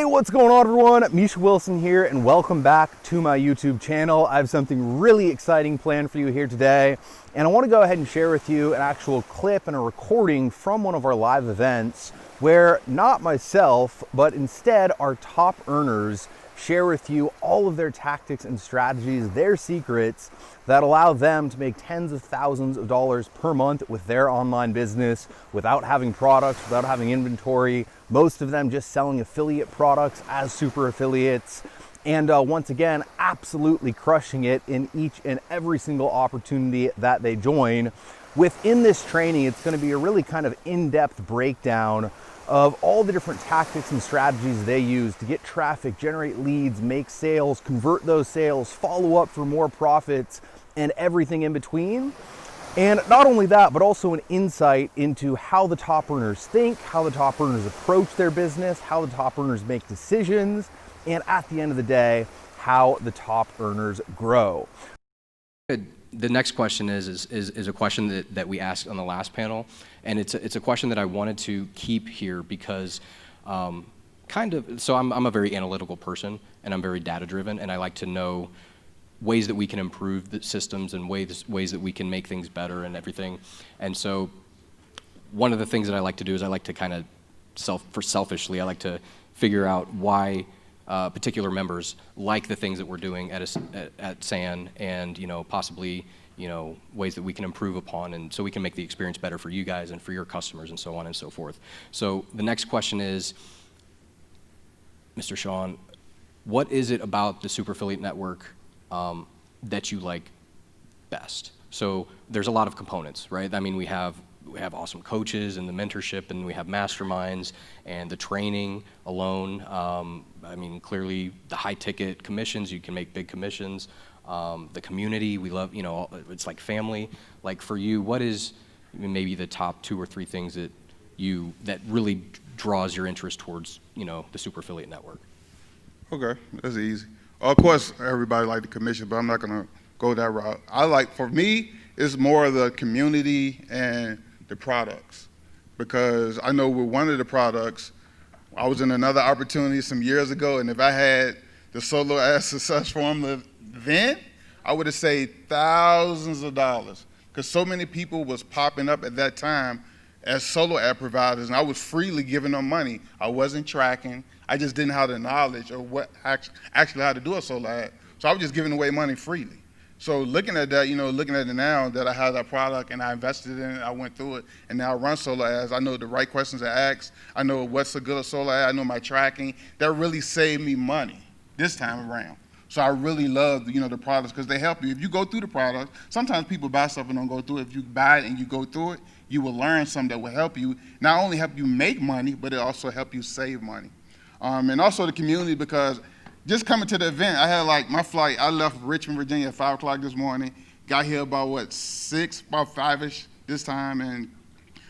What's going on, everyone? Misha Wilson here, and welcome back to my YouTube channel. I have something really exciting planned for you here today, and I want to go ahead and share with you an actual clip and a recording from one of our live events where not myself, but instead our top earners share with you all of their tactics and strategies, their secrets that allow them to make tens of thousands of dollars per month with their online business without having products, without having inventory, most of them just selling affiliate products as super affiliates. And once again, absolutely crushing it in each and every single opportunity that they join. Within this training, it's going to be a really kind of in-depth breakdown of all the different tactics and strategies they use to get traffic, generate leads, make sales, convert those sales, follow up for more profits, and everything in between. And not only that, but also an insight into how the top earners think, how the top earners approach their business, how the top earners make decisions, and at the end of the day, how the top earners grow. The next question is a question that we asked on the last panel, and it's a question that I wanted to keep here because so I'm a very analytical person, and I'm very data driven, and I like to know ways that we can improve the systems and ways that we can make things better and everything. And so one of the things that I like to do is I like to kind of selfishly, I like to figure out why particular members like the things that we're doing at SAN, and possibly ways that we can improve upon, and so we can make the experience better for you guys and for your customers and so on and so forth. So the next question is, Mr. Sean, what is it about the Super Affiliate Network that you like best? So there's a lot of components, right? I mean, we have awesome coaches and the mentorship, and we have masterminds and the training alone. I mean, clearly the high ticket commissions, you can make big commissions. The community, we love, it's like family. Like for you, what is maybe the top 2 or 3 things that really draws your interest towards, the Super Affiliate Network? Okay, that's easy. Of course, everybody like the commission, but I'm not gonna go that route. For me, it's more of the community and the products, because I know with one of the products, I was in another opportunity some years ago, and if I had the Solo Ad Success Formula then, I would have saved thousands of dollars, because so many people was popping up at that time as solo ad providers, and I was freely giving them money. I wasn't tracking. I just didn't have the knowledge of what actually how to do a solo ad. So I was just giving away money freely. So looking at that, looking at it now that I have that product and I invested in it, I went through it, and now I run solo ads. I know the right questions to ask. I know what's a good solo ad. I know my tracking. That really saved me money this time around. So I really love, the products, because they help you. If you go through the product, sometimes people buy stuff and don't go through it. If you buy it and you go through it, you will learn something that will help you, not only help you make money, but it also help you save money. And also the community, because just coming to the event, I had my flight, I left Richmond, Virginia at 5 o'clock this morning, got here about 5-ish this time, and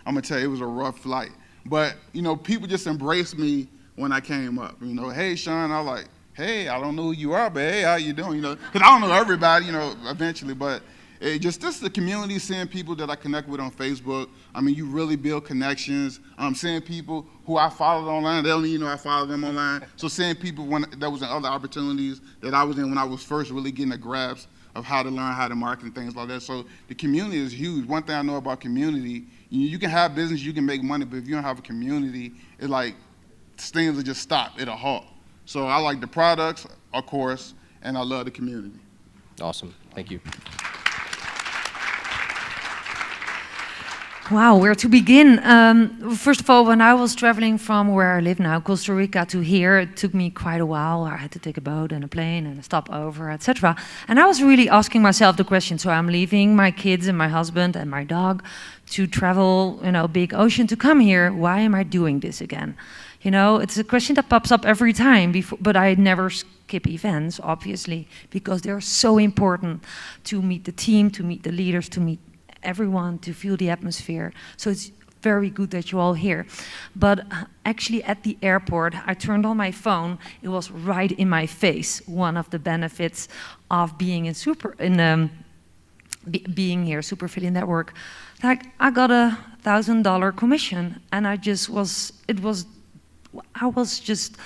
I'm gonna tell you, it was a rough flight. But, people just embraced me when I came up. Hey, Sean, I was like, hey, I don't know who you are, but hey, how you doing? Because I don't know everybody, eventually, but just the community, seeing people that I connect with on Facebook. I mean, you really build connections. Seeing people who I followed online, they don't even know I followed them online. So seeing people when that was in other opportunities that I was in when I was first really getting a grasp of how to learn how to market and things like that. So the community is huge. One thing I know about community, you can have business, you can make money, but if you don't have a community, it's like things will just stop, it'll halt. So I like the products, of course, and I love the community. Awesome, thank you. Wow, where to begin? First of all, when I was traveling from where I live now, Costa Rica, to here, it took me quite a while. I had to take a boat and a plane and a stopover, etc. And I was really asking myself the question, so I'm leaving my kids and my husband and my dog to travel, big ocean to come here. Why am I doing this again? It's a question that pops up every time, but I never skip events, obviously, because they're so important to meet the team, to meet the leaders, to meet everyone, to feel the atmosphere. So it's very good that you're all here. But actually at the airport, I turned on my phone. It was right in my face. One of the benefits of being being here, Super Affiliate Network. I got a $1,000 commission, and I was just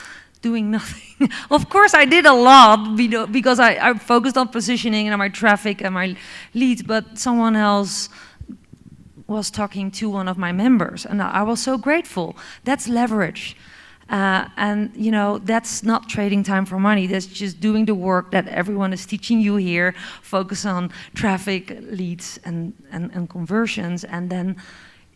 doing nothing. Of course, I did a lot because I focused on positioning and my traffic and my leads, but someone else was talking to one of my members, and I was so grateful. That's leverage. And you know, that's not trading time for money. That's just doing the work that everyone is teaching you here. Focus on traffic, leads, and conversions, and then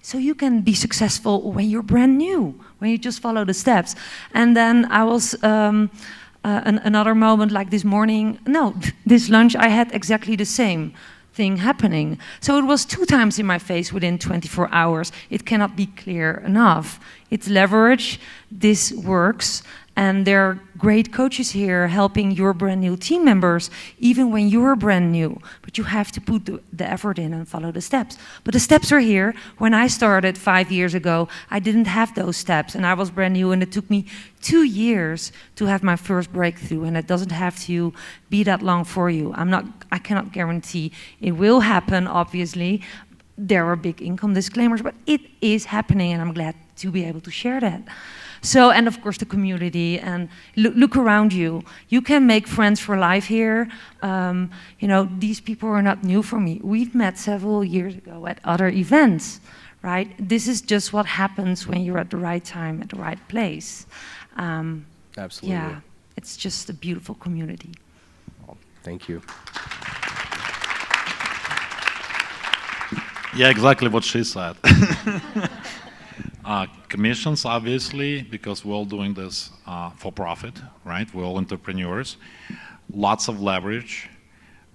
so you can be successful when you're brand new, when you just follow the steps. And then I was another moment like this morning. No, this lunch I had exactly the same thing happening. So it was 2 times in my face within 24 hours. It cannot be clear enough. It's leverage, this works, and there are great coaches here helping your brand new team members, even when you're brand new. But you have to put the effort in and follow the steps. But the steps are here. When I started 5 years ago, I didn't have those steps, and I was brand new, and it took me 2 years to have my first breakthrough, and it doesn't have to be that long for you. I cannot guarantee it will happen, obviously. There are big income disclaimers, but it is happening, and I'm glad to be able to share that. So, and of course the community, and look around you. You can make friends for life here. You know, these people are not new for me. We've met several years ago at other events, right? This is just what happens when you're at the right time, at the right place. Absolutely. Yeah, it's just a beautiful community. Well, thank you. Yeah, exactly what she said. Commissions, obviously, because we're all doing this for profit, right? We're all entrepreneurs. Lots of leverage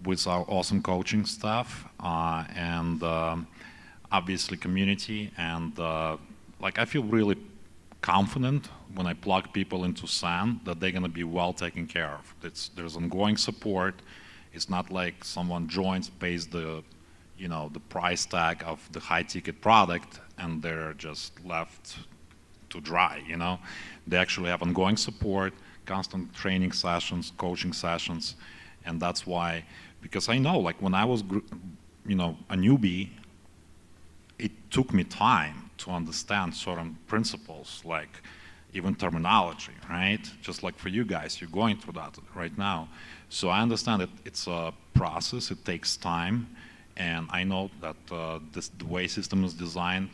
with our awesome coaching staff, and obviously community. And like I feel really confident when I plug people into SAN that they're gonna be well taken care of. There's ongoing support. It's not like someone joins, pays the price tag of the high ticket product and they're just left to dry, you know. They actually have ongoing support, constant training sessions, coaching sessions, and that's why, because I know, like when I was, a newbie, it took me time to understand certain principles, like even terminology, right? Just like for you guys, you're going through that right now. So I understand that it's a process, it takes time, and I know that the way system is designed,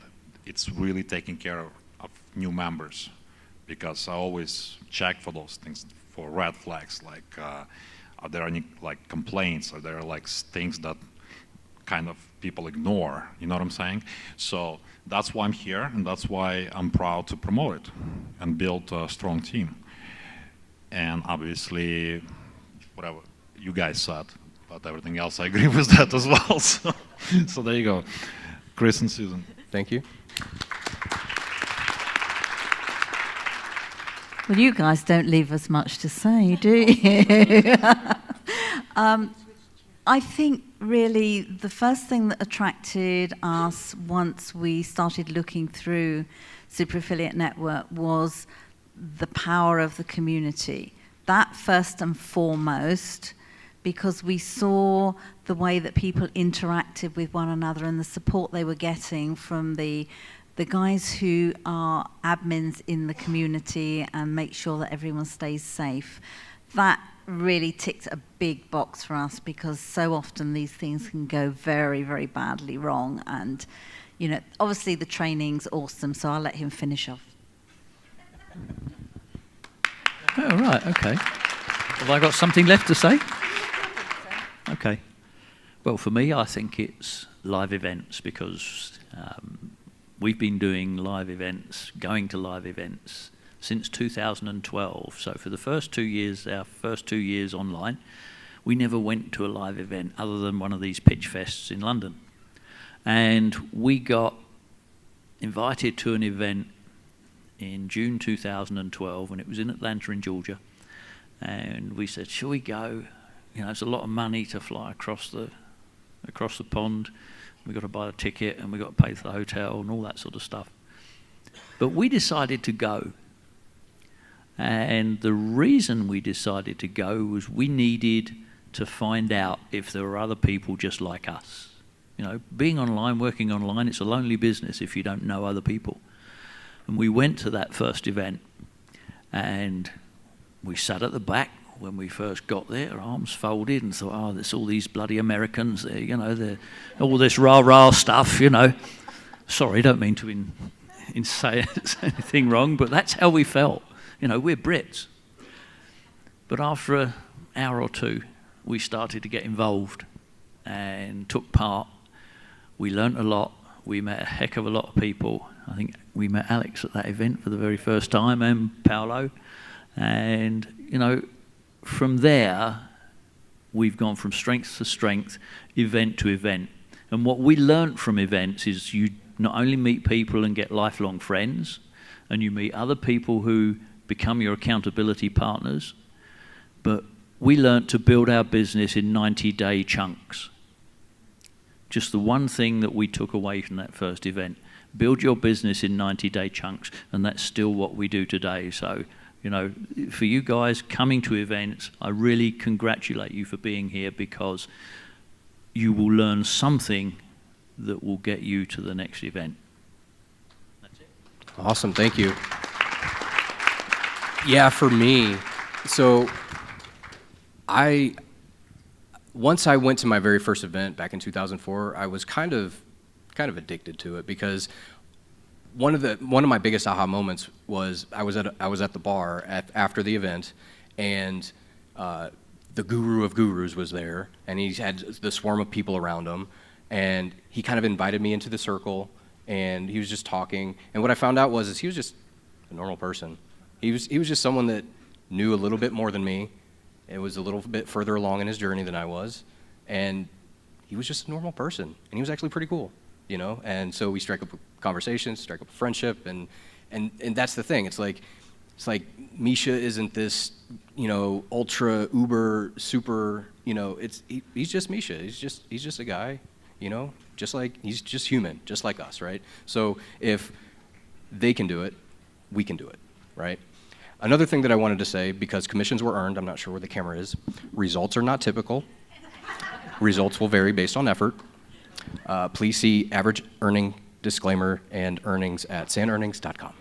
it's really taking care of new members, because I always check for those things, for red flags, like are there any like complaints, are there like things that kind of people ignore, you know what I'm saying? So that's why I'm here, and that's why I'm proud to promote it and build a strong team. And obviously, whatever you guys said, but everything else I agree with that as well. So there you go. Chris and Susan. Thank you. Well, you guys don't leave us much to say, do you? I think really the first thing that attracted us once we started looking through Super Affiliate Network was the power of the community. That first and foremost, because we saw the way that people interacted with one another and the support they were getting from the guys who are admins in the community and make sure that everyone stays safe. That really ticked a big box for us, because so often these things can go very, very badly wrong. And, you know, obviously the training's awesome, so I'll let him finish off. Oh, right, okay. Have I got something left to say? Okay. Well, for me, I think it's live events, because we've been doing live events, going to live events, since 2012. So for the first 2 years, our first 2 years online, we never went to a live event other than one of these pitch fests in London. And we got invited to an event in June 2012, and it was in Atlanta in Georgia. And we said, shall we go? You know, it's a lot of money to fly across the pond. We've got to buy a ticket, and we've got to pay for the hotel and all that sort of stuff. But we decided to go. And the reason we decided to go was we needed to find out if there were other people just like us. You know, being online, working online, it's a lonely business if you don't know other people. And we went to that first event, and we sat at the back when we first got there, arms folded, and thought, oh, there's all these bloody Americans there, you know, they're all this rah-rah stuff, you know. Sorry, don't mean to say anything wrong, but that's how we felt. You know, we're Brits. But after an hour or two, we started to get involved and took part. We learnt a lot. We met a heck of a lot of people. I think we met Alex at that event for the very first time, and Paolo. And, you know, from there, we've gone from strength to strength, event to event. And what we learnt from events is you not only meet people and get lifelong friends, and you meet other people who become your accountability partners, but we learnt to build our business in 90-day chunks. Just the one thing that we took away from that first event. Build your business in 90-day chunks, and that's still what we do today. So, you know, for you guys coming to events, I really congratulate you for being here, because you will learn something that will get you to the next event. That's it. Awesome, thank you. Yeah, for me, so once I went to my very first event back in 2004, I was kind of addicted to it, because one of my biggest aha moments was I was at the bar after the event, and the guru of gurus was there, and he had the swarm of people around him, and he kind of invited me into the circle, and he was just talking, and what I found out was he was just a normal person. He was just someone that knew a little bit more than me. It was a little bit further along in his journey than I was, and he was just a normal person, and he was actually pretty cool, you know. And so we strike up conversations, strike up a friendship, and that's the thing. It's like Misha isn't this, you know, ultra uber super, you know. He's just Misha. He's just a guy, you know, just like he's just human, just like us, right? So if they can do it, we can do it, right? Another thing that I wanted to say, because commissions were earned, I'm not sure where the camera is, results are not typical. Results will vary based on effort. Please see average earning disclaimer and earnings at sanearnings.com.